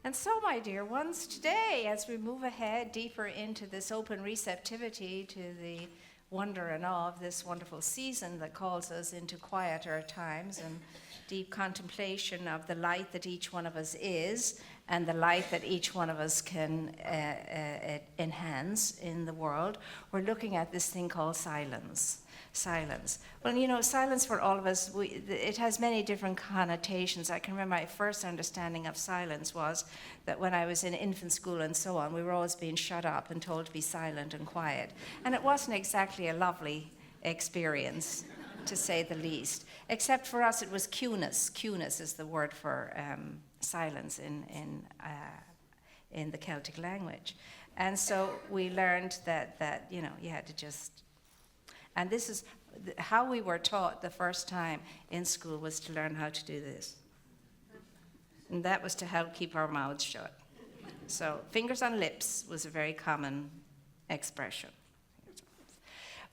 And so, my dear ones, today, as we move ahead deeper into this open receptivity to the wonder and awe of this wonderful season that calls us into quieter times and deep contemplation of the light that each one of us is and the light that each one of us can enhance in the world, we're looking at this thing called silence. Silence. Well, you know, silence for all of us, it has many different connotations. I can remember my first understanding of silence was that when I was in infant school and so on, we were always being shut up and told to be silent and quiet. And it wasn't exactly a lovely experience, to say the least. Except for us, it was cueness. Cueness is the word for silence in the Celtic language. And so we learned that you know, you had to just... And this is how we were taught the first time in school, was to learn how to do this. And that was to help keep our mouths shut. So fingers on lips was a very common expression.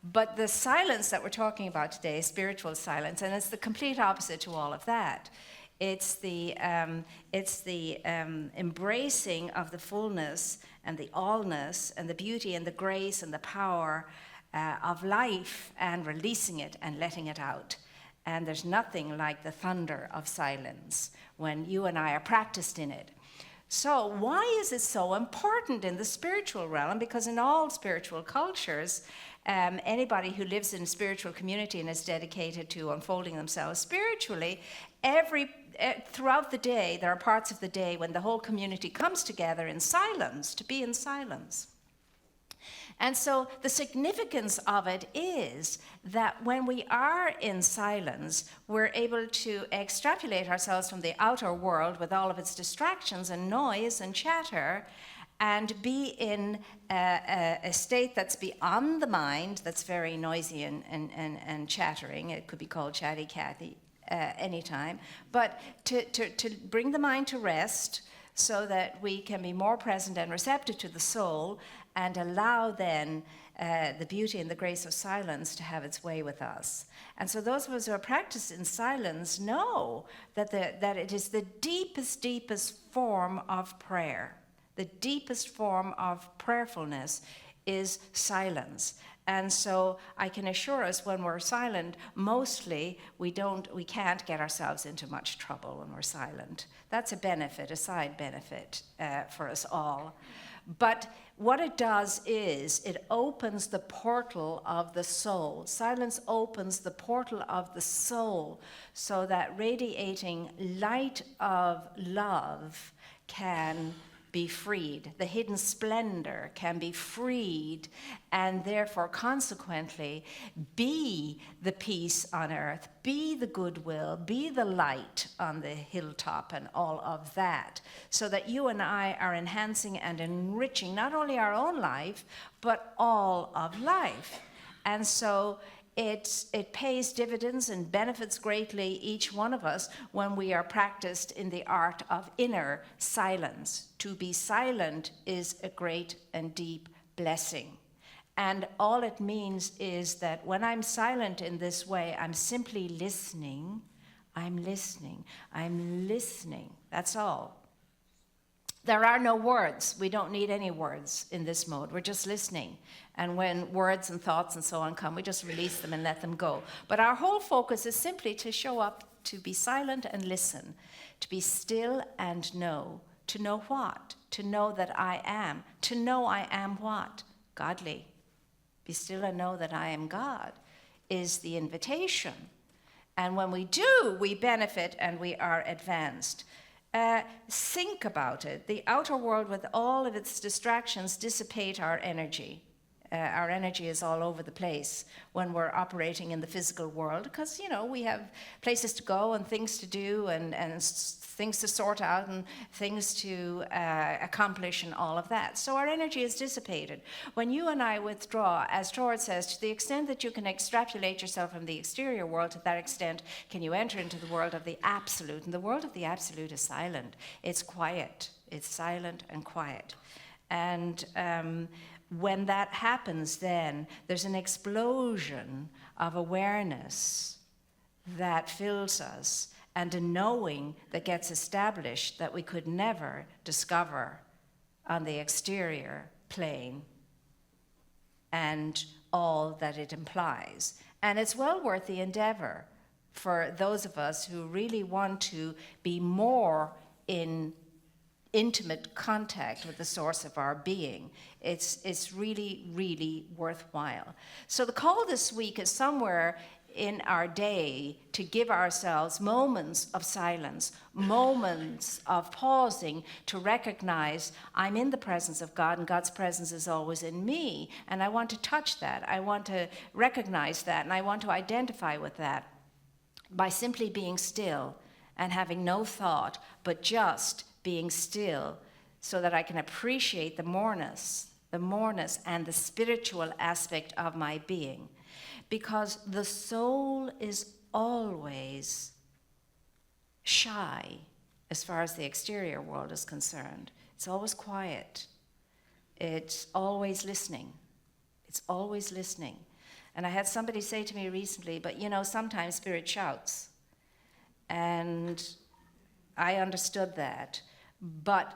But the silence that we're talking about today is spiritual silence, and it's the complete opposite to all of that. It's the embracing of the fullness and the allness and the beauty and the grace and the power of life, and releasing it and letting it out. And there's nothing like the thunder of silence when you and I are practiced in it. So why is it so important in the spiritual realm? Because in all spiritual cultures, anybody who lives in a spiritual community and is dedicated to unfolding themselves spiritually, throughout the day, there are parts of the day when the whole community comes together in silence, to be in silence. And so the significance of it is that when we are in silence, we're able to extrapolate ourselves from the outer world with all of its distractions and noise and chatter, and be in a state that's beyond the mind, that's very noisy and chattering. It could be called chatty Cathy anytime. But to bring the mind to rest so that we can be more present and receptive to the soul, and allow then the beauty and the grace of silence to have its way with us. And so those of us who are practiced in silence know that it is the deepest form of prayer. The deepest form of prayerfulness is silence. And so I can assure us, when we're silent, mostly we can't get ourselves into much trouble when we're silent. That's a benefit, a side benefit for us all. But what it does is it opens the portal of the soul. Silence opens the portal of the soul so that radiating light of love can be freed. The hidden splendor can be freed, and therefore, consequently, be the peace on earth, be the goodwill, be the light on the hilltop, and all of that, so that you and I are enhancing and enriching not only our own life, but all of life. And so it pays dividends and benefits greatly each one of us when we are practiced in the art of inner silence. To be silent is a great and deep blessing. And all it means is that when I'm silent in this way, I'm simply listening. I'm listening. I'm listening. That's all. There are no words. We don't need any words in this mode. We're just listening. And when words and thoughts and so on come, we just release them and let them go. But our whole focus is simply to show up, to be silent and listen, to be still and know. To know what? To know that I am. To know I am what? Godly. Be still and know that I am God is the invitation. And when we do, we benefit and we are advanced. Think about it. The outer world, with all of its distractions, dissipate our energy. Our energy is all over the place when we're operating in the physical world, because, you know, we have places to go and things to do and things to sort out and things to accomplish and all of that. So our energy is dissipated. When you and I withdraw, as Torrid says, to the extent that you can extrapolate yourself from the exterior world, to that extent can you enter into the world of the absolute. And the world of the absolute is silent. It's quiet. It's silent and quiet. And when that happens, then there's an explosion of awareness that fills us. and a knowing that gets established that we could never discover on the exterior plane and all that it implies. And it's well worth the endeavor for those of us who really want to be more in intimate contact with the source of our being. It's really, really worthwhile. So the call this week is somewhere in our day to give ourselves moments of silence, moments of pausing to recognize I'm in the presence of God and God's presence is always in me. And I want to touch that. I want to recognize that, and I want to identify with that by simply being still and having no thought, but just being still so that I can appreciate the moreness and the spiritual aspect of my being. Because the soul is always shy as far as the exterior world is concerned. It's always quiet. It's always listening. It's always listening. And I had somebody say to me recently, but sometimes spirit shouts. And I understood that. But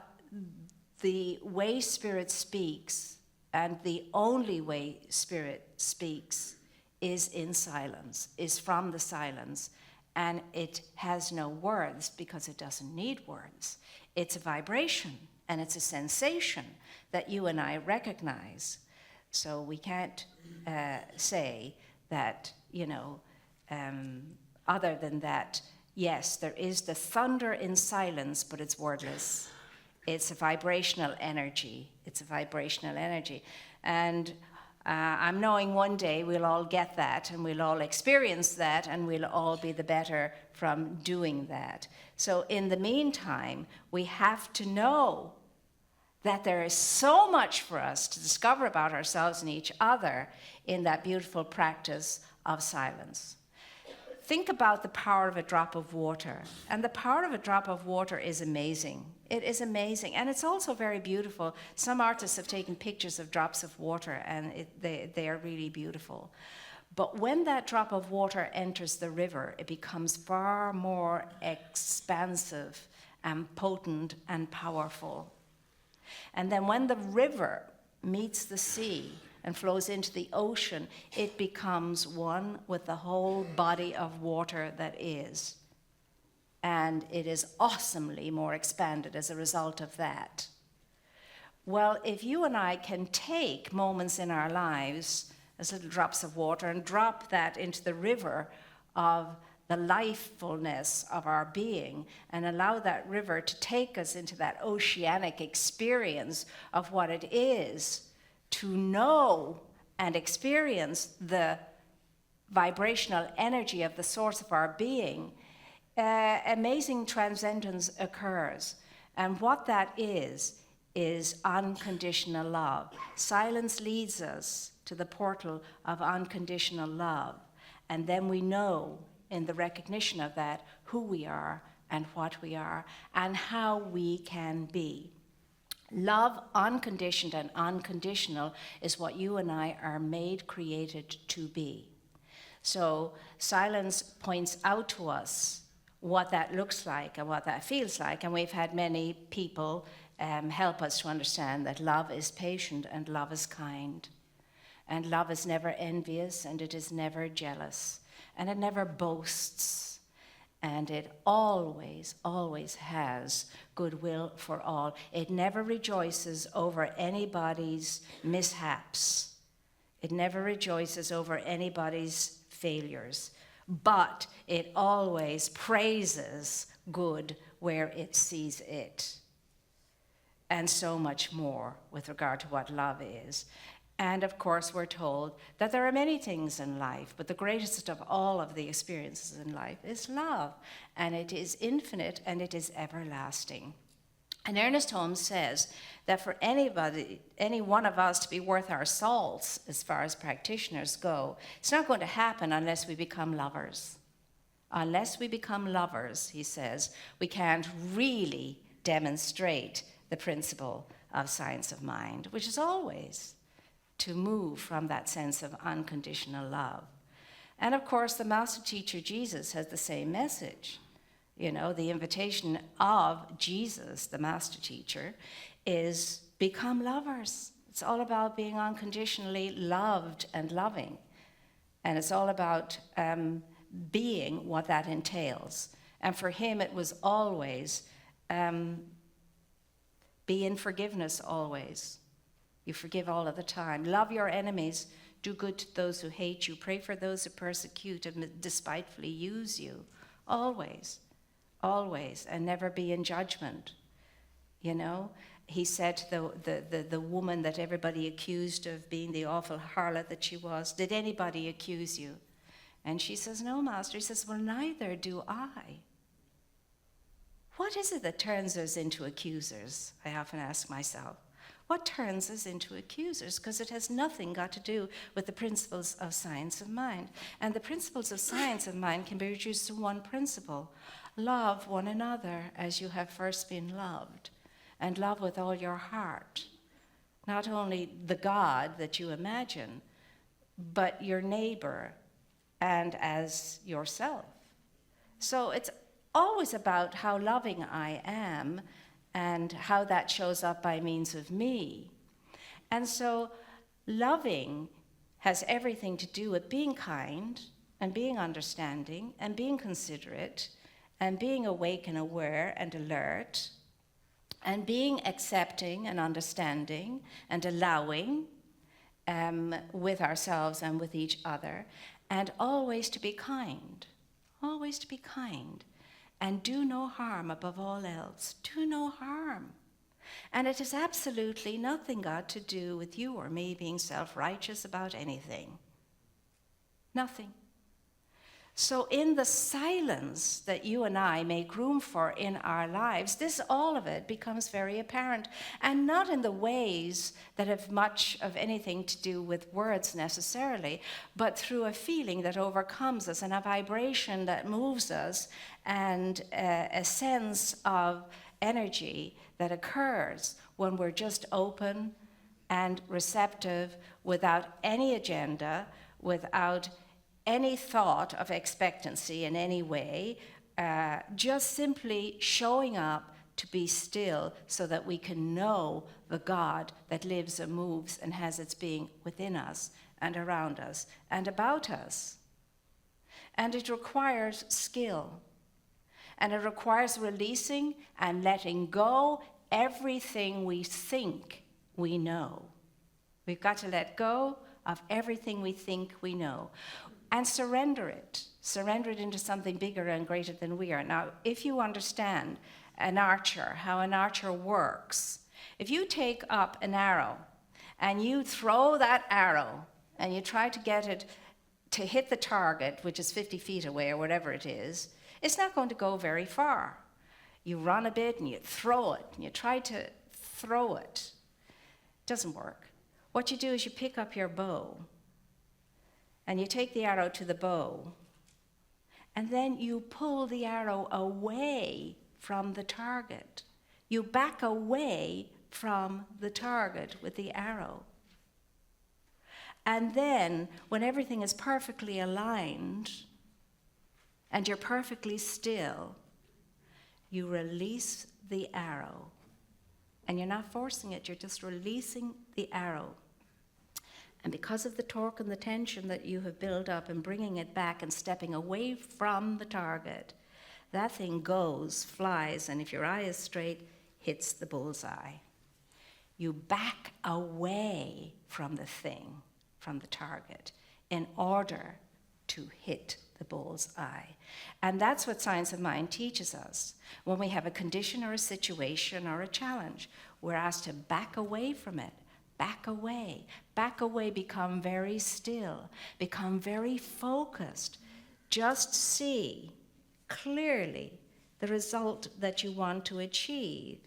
the way spirit speaks, and the only way spirit speaks, is in silence, is from the silence. And it has no words because it doesn't need words. It's a vibration and it's a sensation that you and I recognize. So we can't say that, other than that, yes, there is the thunder in silence, but it's wordless. It's a vibrational energy. It's a vibrational energy. And I'm knowing one day we'll all get that and we'll all experience that and we'll all be the better from doing that. So in the meantime, we have to know that there is so much for us to discover about ourselves and each other in that beautiful practice of silence. Think about the power of a drop of water. And the power of a drop of water is amazing. It is amazing. And it's also very beautiful. Some artists have taken pictures of drops of water, and they are really beautiful. But when that drop of water enters the river, it becomes far more expansive and potent and powerful. And then when the river meets the sea and flows into the ocean, it becomes one with the whole body of water that is. And it is awesomely more expanded as a result of that. Well, if you and I can take moments in our lives as little drops of water and drop that into the river of the lifefulness of our being and allow that river to take us into that oceanic experience of what it is to know and experience the vibrational energy of the source of our being, amazing transcendence occurs. And what that is unconditional love. Silence leads us to the portal of unconditional love. And then we know, in the recognition of that, who we are and what we are and how we can be. Love, unconditioned and unconditional, is what you and I are made, created to be. So silence points out to us what that looks like and what that feels like. And we've had many people help us to understand that love is patient and love is kind. And love is never envious and it is never jealous. And it never boasts. And it always, always has goodwill for all. It never rejoices over anybody's mishaps. It never rejoices over anybody's failures. But it always praises good where it sees it. And so much more with regard to what love is. And of course, we're told that there are many things in life, but the greatest of all of the experiences in life is love. And it is infinite and it is everlasting. And Ernest Holmes says that for anybody, any one of us to be worth our salts as far as practitioners go, it's not going to happen unless we become lovers. Unless we become lovers, he says, we can't really demonstrate the principle of science of mind, which is always to move from that sense of unconditional love. And of course, the master teacher Jesus has the same message. You know, the invitation of Jesus, the master teacher, is become lovers. It's all about being unconditionally loved and loving. And it's all about being what that entails. And for him, it was always be in forgiveness always. You forgive all of the time. Love your enemies. Do good to those who hate you. Pray for those who persecute and despitefully use you. Always, always. And never be in judgment. You know, he said to the woman that everybody accused of being the awful harlot that she was, did anybody accuse you? And she says, no, Master. He says, well, neither do I. What is it that turns us into accusers? I often ask myself. What turns us into accusers? Because it has nothing got to do with the principles of science of mind. And the principles of science of mind can be reduced to one principle. Love one another as you have first been loved. And love with all your heart. Not only the God that you imagine, but your neighbor and as yourself. So it's always about how loving I am and how that shows up by means of me. And so loving has everything to do with being kind and being understanding and being considerate and being awake and aware and alert and being accepting and understanding and allowing with ourselves and with each other, and always to be kind, always to be kind. And do no harm above all else. Do no harm. And it has absolutely nothing got to do with you or me being self-righteous about anything. Nothing. So in the silence that you and I make room for in our lives, all of it becomes very apparent. And not in the ways that have much of anything to do with words necessarily, but through a feeling that overcomes us and a vibration that moves us and a sense of energy that occurs when we're just open and receptive without any agenda, without any thought of expectancy in any way, just simply showing up to be still so that we can know the God that lives and moves and has its being within us and around us and about us. And it requires skill. And it requires releasing and letting go everything we think we know. We've got to let go of everything we think we know. And surrender it into something bigger and greater than we are. Now, if you understand an archer, how an archer works, if you take up an arrow and you throw that arrow and you try to get it to hit the target, which is 50 feet away or whatever it is, it's not going to go very far. You run a bit and you throw it and you try to throw it. It doesn't work. What you do is you pick up your bow and you take the arrow to the bow, and then you pull the arrow away from the target. You back away from the target with the arrow. And then, when everything is perfectly aligned, and you're perfectly still, you release the arrow. And you're not forcing it, you're just releasing the arrow. And because of the torque and the tension that you have built up and bringing it back and stepping away from the target, that thing goes, flies, and if your eye is straight, hits the bullseye. You back away from the thing, from the target, in order to hit the bullseye. And that's what Science of Mind teaches us. When we have a condition or a situation or a challenge, we're asked to back away from it. Back away, become very still, become very focused. Just see clearly the result that you want to achieve,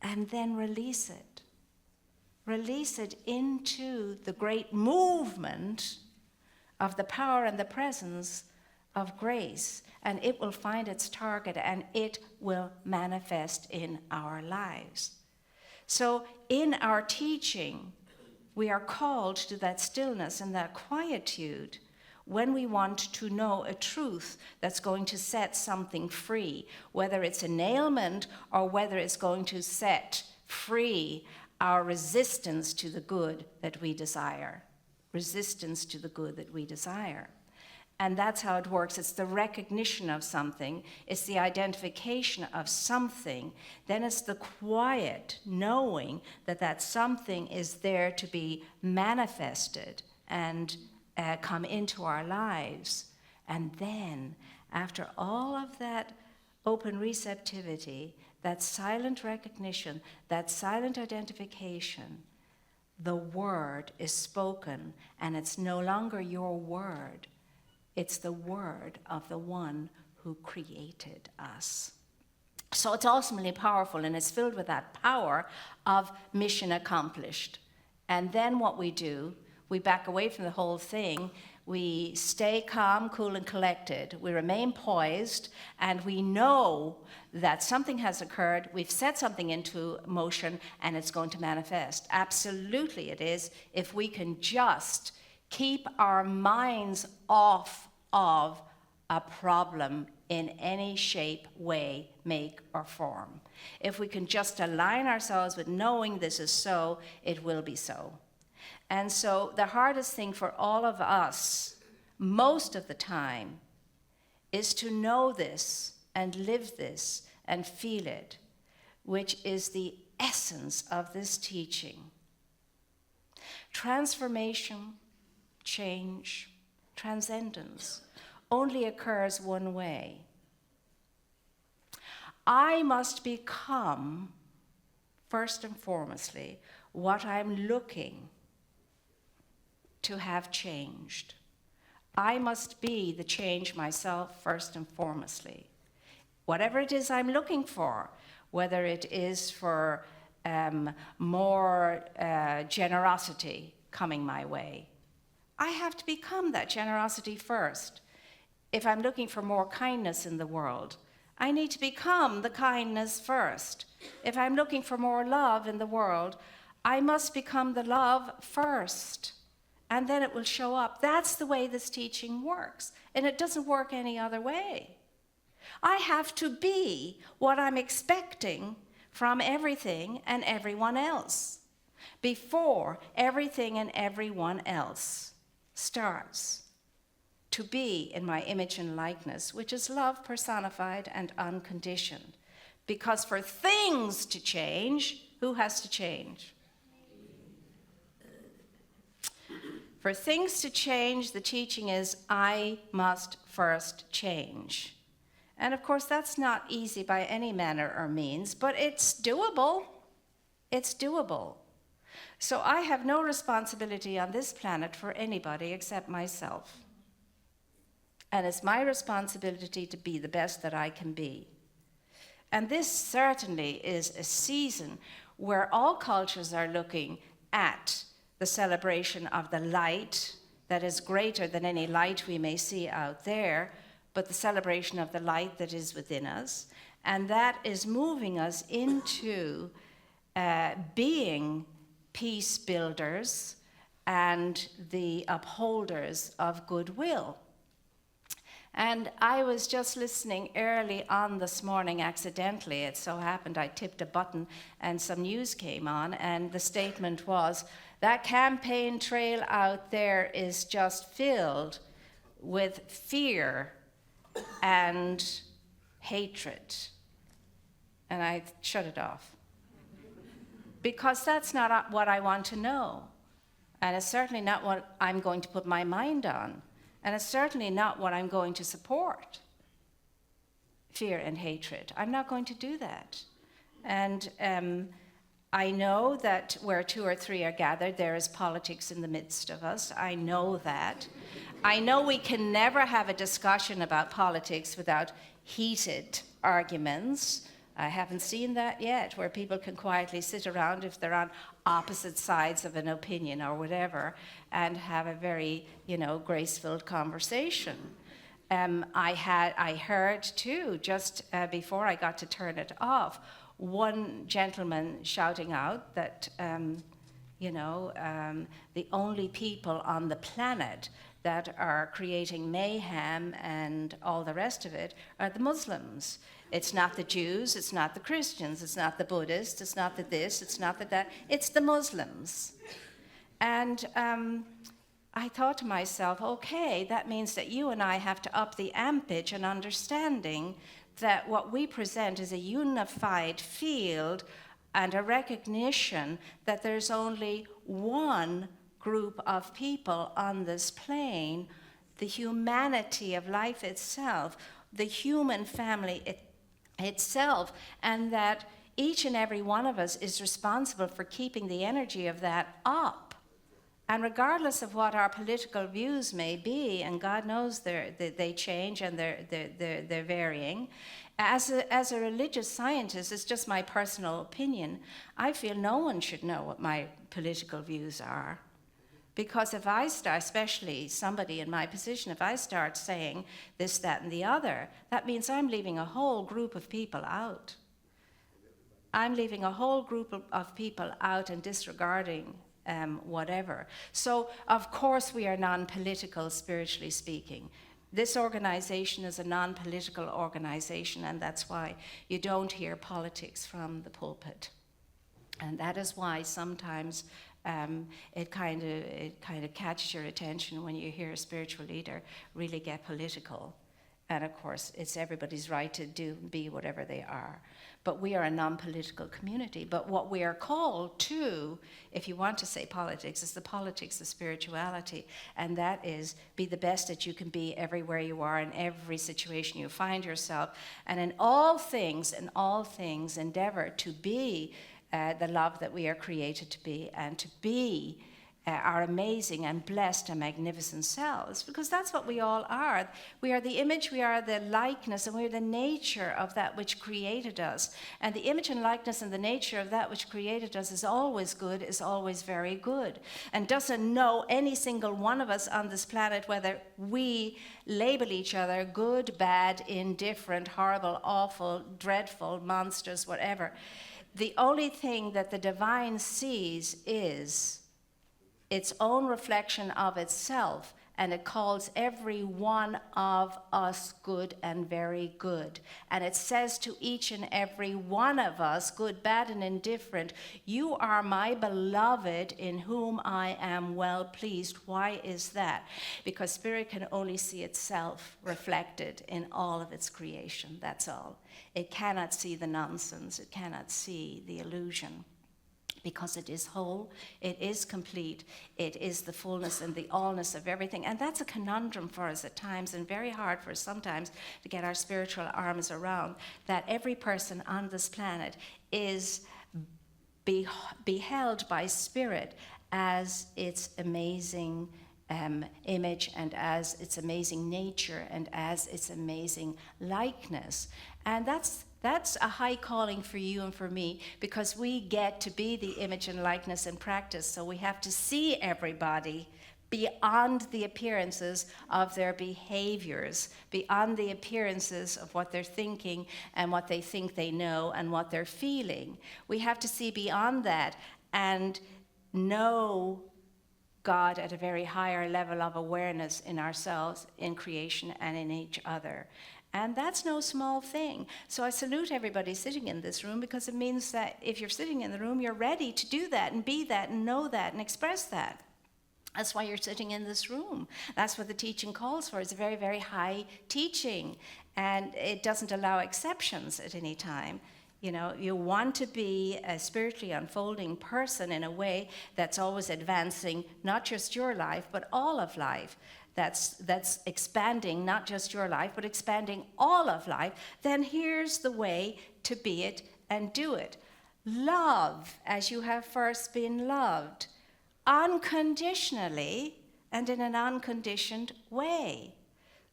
and then release it. Release it into the great movement of the power and the presence of grace, and it will find its target and it will manifest in our lives. So in our teaching, we are called to that stillness and that quietude when we want to know a truth that's going to set something free, whether it's an ailment or whether it's going to set free our resistance to the good that we desire. Resistance to the good that we desire. And that's how it works. It's the recognition of something. It's the identification of something. Then it's the quiet knowing that that something is there to be manifested and come into our lives. And then, after all of that open receptivity, that silent recognition, that silent identification, the word is spoken, and it's no longer your word. It's the word of the one who created us. So it's ultimately powerful, and it's filled with that power of mission accomplished. And then what we do, we back away from the whole thing. We stay calm, cool, and collected. We remain poised, and we know that something has occurred. We've set something into motion, and it's going to manifest. Absolutely it is, if we can just keep our minds off of a problem in any shape, way, make, or form. If we can just align ourselves with knowing this is so, it will be so. And so the hardest thing for all of us, most of the time, is to know this and live this and feel it, which is the essence of this teaching. Transformation, change, transcendence only occurs one way. I must become, first and foremostly, what I'm looking to have changed. I must be the change myself first and foremostly. Whatever it is I'm looking for, whether it is for more generosity coming my way, I have to become that generosity first. If I'm looking for more kindness in the world, I need to become the kindness first. If I'm looking for more love in the world, I must become the love first. And then it will show up. That's the way this teaching works. And it doesn't work any other way. I have to be what I'm expecting from everything and everyone else before everything and everyone else starts to be in my image and likeness, which is love personified and unconditioned. Because for things to change, who has to change? For things to change, the teaching is, I must first change. And of course, that's not easy by any manner or means, but it's doable. It's doable. So I have no responsibility on this planet for anybody except myself. And it's my responsibility to be the best that I can be. And this certainly is a season where all cultures are looking at the celebration of the light that is greater than any light we may see out there, but the celebration of the light that is within us. And that is moving us into being peace builders and the upholders of goodwill. And I was just listening early on this morning accidentally. It so happened I tipped a button and some news came on, and the statement was, that campaign trail out there is just filled with fear and hatred. And I shut it off. Because that's not what I want to know. And it's certainly not what I'm going to put my mind on. And it's certainly not what I'm going to support. Fear and hatred. I'm not going to do that. And I know that where two or three are gathered, there is politics in the midst of us. I know that. I know we can never have a discussion about politics without heated arguments. I haven't seen that yet, where people can quietly sit around if they're on opposite sides of an opinion or whatever and have a very, grace-filled conversation. I heard too, just before I got to turn it off, one gentleman shouting out that, the only people on the planet that are creating mayhem and all the rest of it are the Muslims. It's not the Jews, it's not the Christians, it's not the Buddhists, it's not the this, it's not the that, it's the Muslims. And I thought to myself, okay, that means that you and I have to up the ampage and understanding that what we present is a unified field and a recognition that there's only one group of people on this plane, the humanity of life itself, the human family itself, and that each and every one of us is responsible for keeping the energy of that up. And regardless of what our political views may be, and God knows they change and they're varying, as a religious scientist, it's just my personal opinion, I feel no one should know what my political views are. Because if I start, especially somebody in my position, if I start saying this, that, and the other, that means I'm leaving a whole group of people out. I'm leaving a whole group of people out and disregarding whatever. So, of course, we are non-political, spiritually speaking. This organization is a non-political organization, and that's why you don't hear politics from the pulpit. And that is why sometimes it kind of catches your attention when you hear a spiritual leader really get political. And of course, it's everybody's right to be whatever they are. But we are a non-political community. But what we are called to, if you want to say politics, is the politics of spirituality. And that is, be the best that you can be everywhere you are, in every situation you find yourself. And in all things, endeavor to be the love that we are created to be, and to be our amazing and blessed and magnificent selves, because that's what we all are. We are the image, we are the likeness, and we are the nature of that which created us. And the image and likeness and the nature of that which created us is always good, is always very good, and doesn't know any single one of us on this planet whether we label each other good, bad, indifferent, horrible, awful, dreadful, monsters, whatever. The only thing that the divine sees is its own reflection of itself, and it calls every one of us good and very good. And it says to each and every one of us, good, bad, and indifferent, you are my beloved in whom I am well pleased. Why is that? Because spirit can only see itself reflected in all of its creation, that's all. It cannot see the nonsense, it cannot see the illusion. Because it is whole, it is complete, it is the fullness and the allness of everything. And that's a conundrum for us at times, and very hard for us sometimes to get our spiritual arms around, that every person on this planet is beheld by spirit as its amazing image, and as its amazing nature, and as its amazing likeness. And that's a high calling for you and for me, because we get to be the image and likeness in practice. So we have to see everybody beyond the appearances of their behaviors, beyond the appearances of what they're thinking and what they think they know and what they're feeling. We have to see beyond that and know God at a very higher level of awareness in ourselves, in creation, and in each other. And that's no small thing. So I salute everybody sitting in this room, because it means that if you're sitting in the room, you're ready to do that and be that and know that and express that. That's why you're sitting in this room. That's what the teaching calls for. It's a very, very high teaching, and it doesn't allow exceptions at any time. You know, you want to be a spiritually unfolding person in a way that's always advancing not just your life, but all of life. That's expanding not just your life, but expanding all of life. Then here's the way to be it and do it. Love as you have first been loved, unconditionally and in an unconditioned way.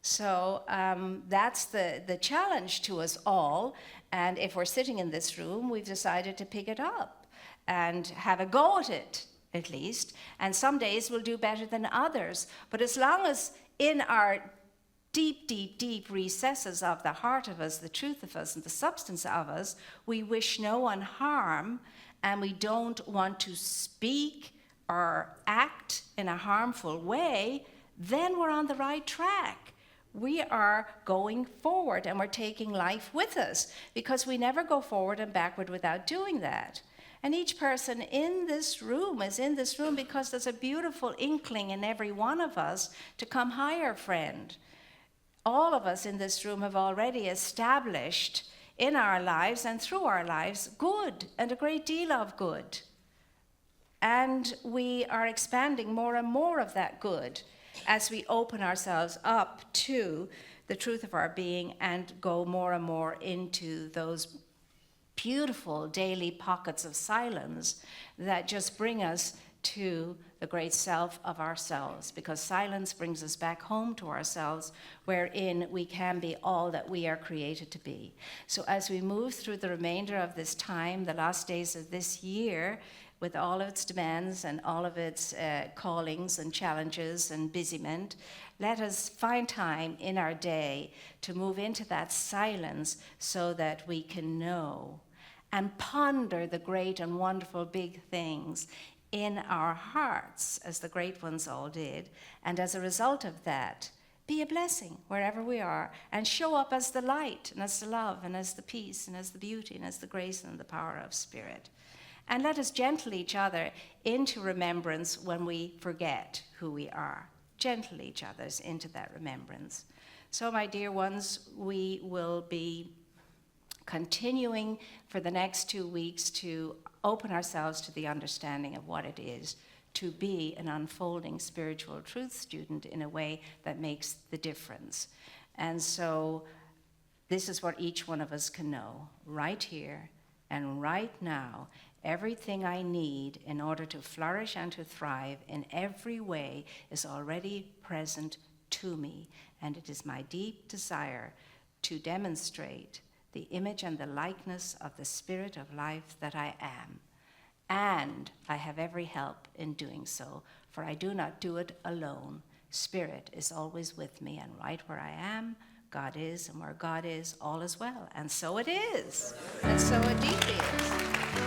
So that's the challenge to us all. And if we're sitting in this room, we've decided to pick it up and have a go at it, at least. And some days we'll do better than others. But as long as in our deep, deep, deep recesses of the heart of us, the truth of us, and the substance of us, we wish no one harm, and we don't want to speak or act in a harmful way, then we're on the right track. We are going forward and we're taking life with us, because we never go forward and backward without doing that. And each person in this room is in this room because there's a beautiful inkling in every one of us to come higher, friend. All of us in this room have already established in our lives and through our lives good, and a great deal of good. And we are expanding more and more of that good as we open ourselves up to the truth of our being and go more and more into those beautiful daily pockets of silence that just bring us to the great self of ourselves, because silence brings us back home to ourselves, wherein we can be all that we are created to be. So as we move through the remainder of this time, the last days of this year, with all of its demands and all of its callings and challenges and busyment, let us find time in our day to move into that silence so that we can know and ponder the great and wonderful big things in our hearts, as the great ones all did. And as a result of that, be a blessing wherever we are, and show up as the light and as the love and as the peace and as the beauty and as the grace and the power of spirit. And let us gentle each other into remembrance when we forget who we are. Gentle each other into that remembrance. So, my dear ones, we will be continuing for the next 2 weeks to open ourselves to the understanding of what it is to be an unfolding spiritual truth student in a way that makes the difference. And so this is what each one of us can know right here and right now. Everything I need in order to flourish and to thrive in every way is already present to me, and it is my deep desire to demonstrate the image and the likeness of the spirit of life that I am. And I have every help in doing so, for I do not do it alone. Spirit is always with me, and right where I am, God is, and where God is, all is well. And so it is, and so it deeply is.